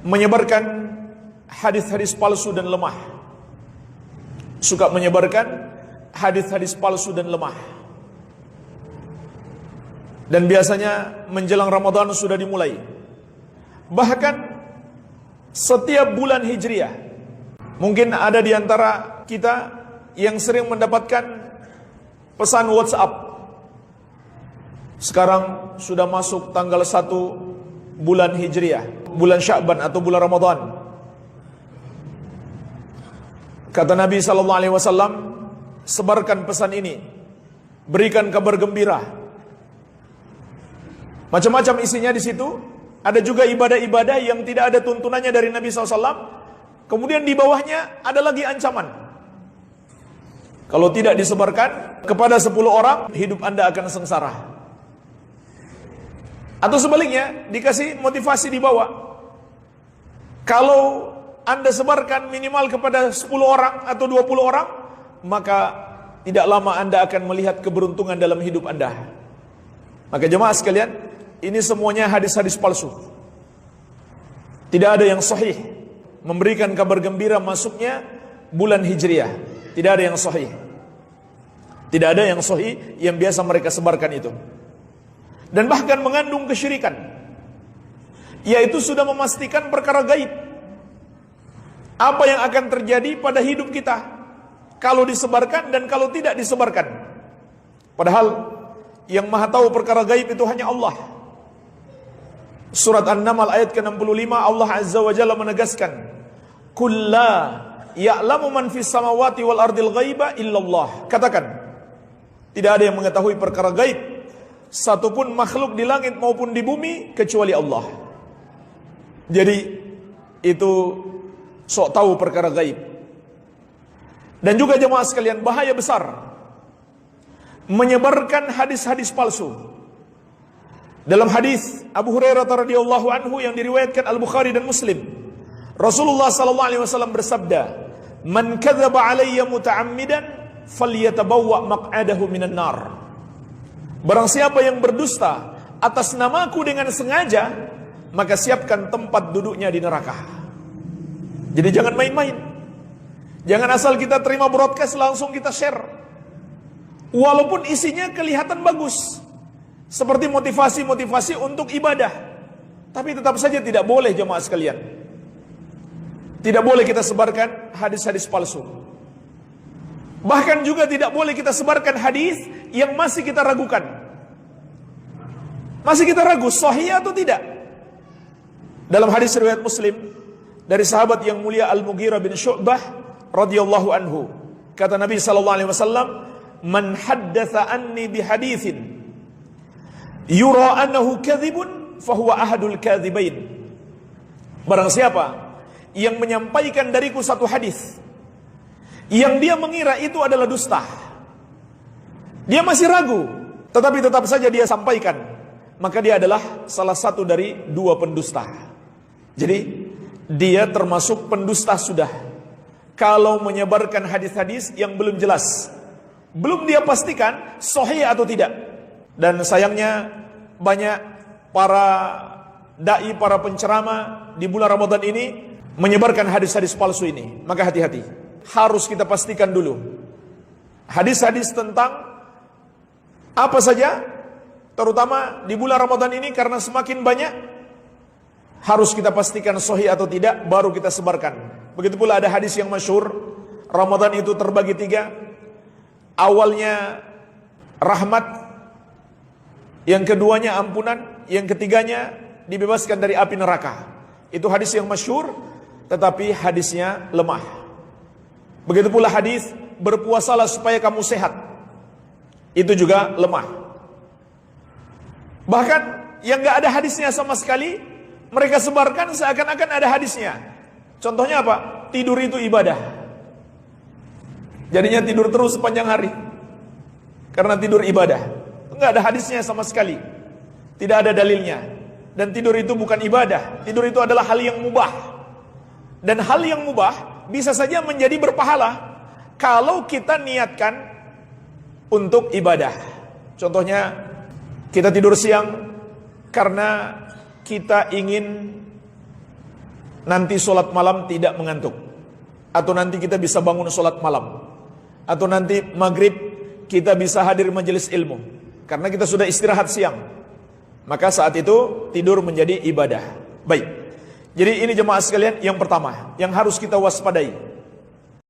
menyebarkan hadis-hadis palsu dan lemah. Suka menyebarkan hadis-hadis palsu dan lemah. Dan biasanya menjelang Ramadan sudah dimulai. Bahkan setiap bulan Hijriah. Mungkin ada di antara kita yang sering mendapatkan pesan WhatsApp. Sekarang sudah masuk tanggal 1 bulan Hijriah, bulan Sya'ban atau bulan Ramadan. Kata Nabi SAW, sebarkan pesan ini, berikan kabar gembira. Macam-macam isinya di situ. Ada juga ibadah-ibadah yang tidak ada tuntunannya dari Nabi SAW. Kemudian di bawahnya ada lagi ancaman. Kalau tidak disebarkan kepada 10 orang, hidup Anda akan sengsara. Atau sebaliknya, dikasih motivasi di bawah. Kalau Anda sebarkan minimal kepada 10 orang atau 20 orang, maka tidak lama Anda akan melihat keberuntungan dalam hidup Anda. Maka jemaah sekalian, ini semuanya hadis-hadis palsu. Tidak ada yang sahih memberikan kabar gembira masuknya bulan Hijriah. Tidak ada yang sahih. Tidak ada yang sahih yang biasa mereka sebarkan itu. Dan bahkan mengandung kesyirikan, yaitu sudah memastikan perkara gaib. Apa yang akan terjadi pada hidup kita kalau disebarkan dan kalau tidak disebarkan. Padahal yang maha tahu perkara gaib itu hanya Allah. Surat An-Naml ayat ke-65, Allah Azza wa Jalla menegaskan, "Qul la ya'lamu man fis samawati wal ardil ghaiba illallah." Katakan, tidak ada yang mengetahui perkara gaib satupun makhluk di langit maupun di bumi kecuali Allah. Jadi itu sok tahu perkara gaib. Dan juga jemaah sekalian, bahaya besar menyebarkan hadis-hadis palsu. Dalam hadis Abu Hurairah radhiyallahu anhu yang diriwayatkan Al-Bukhari dan Muslim, Rasulullah sallallahu alaihi wasallam bersabda, "Man kadzaba alayya muta'ammidan falyatabawwa maq'adahu minan nar." Barang siapa yang berdusta atas namaku dengan sengaja, maka siapkan tempat duduknya di neraka. Jadi jangan main-main. Jangan asal kita terima broadcast langsung kita share. Walaupun isinya kelihatan bagus, seperti motivasi-motivasi untuk ibadah, tapi tetap saja tidak boleh jemaah sekalian. Tidak boleh kita sebarkan hadis-hadis palsu. Bahkan juga tidak boleh kita sebarkan hadis yang masih kita ragukan. Masih kita ragu sahih atau tidak. Dalam hadis riwayat Muslim dari sahabat yang mulia Al-Mughirah bin Syu'bah radhiyallahu anhu, kata Nabi sallallahu alaihi wasallam, "Man haddatsa anni bihaditsin yura annahu kadzibun fahuwa ahadul kadzibain." Barang siapa yang menyampaikan dariku satu hadis yang dia mengira itu adalah dusta, dia masih ragu, tetapi tetap saja dia sampaikan, maka dia adalah salah satu dari dua pendusta. Jadi dia termasuk pendusta sudah kalau menyebarkan hadis-hadis yang belum jelas, belum dia pastikan sahih atau tidak. Dan sayangnya banyak para dai, para penceramah di bulan Ramadan ini menyebarkan hadis-hadis palsu ini. Maka hati-hati, harus kita pastikan dulu hadis-hadis tentang apa saja, terutama di bulan Ramadan ini, karena semakin banyak, harus kita pastikan sahih atau tidak, baru kita sebarkan. Begitu pula ada hadis yang masyhur, Ramadan itu terbagi 3. Awalnya rahmat, yang keduanya ampunan, yang ketiganya dibebaskan dari api neraka. Itu hadis yang masyhur, tetapi hadisnya lemah. Begitu pula hadis berpuasalah supaya kamu sehat, itu juga lemah. Bahkan yang gak ada hadisnya sama sekali, mereka sebarkan seakan-akan ada hadisnya. Contohnya apa? Tidur itu ibadah. Jadinya tidur terus sepanjang hari karena tidur ibadah. Enggak ada hadisnya sama sekali, tidak ada dalilnya. Dan tidur itu bukan ibadah. Tidur itu adalah hal yang mubah. Dan hal yang mubah bisa saja menjadi berpahala kalau kita niatkan untuk ibadah. Contohnya, kita tidur siang karena kita ingin nanti sholat malam tidak mengantuk, atau nanti kita bisa bangun sholat malam, atau nanti maghrib kita bisa hadir majelis ilmu karena kita sudah istirahat siang, maka saat itu tidur menjadi ibadah. Baik, jadi ini jemaah sekalian yang pertama yang harus kita waspadai.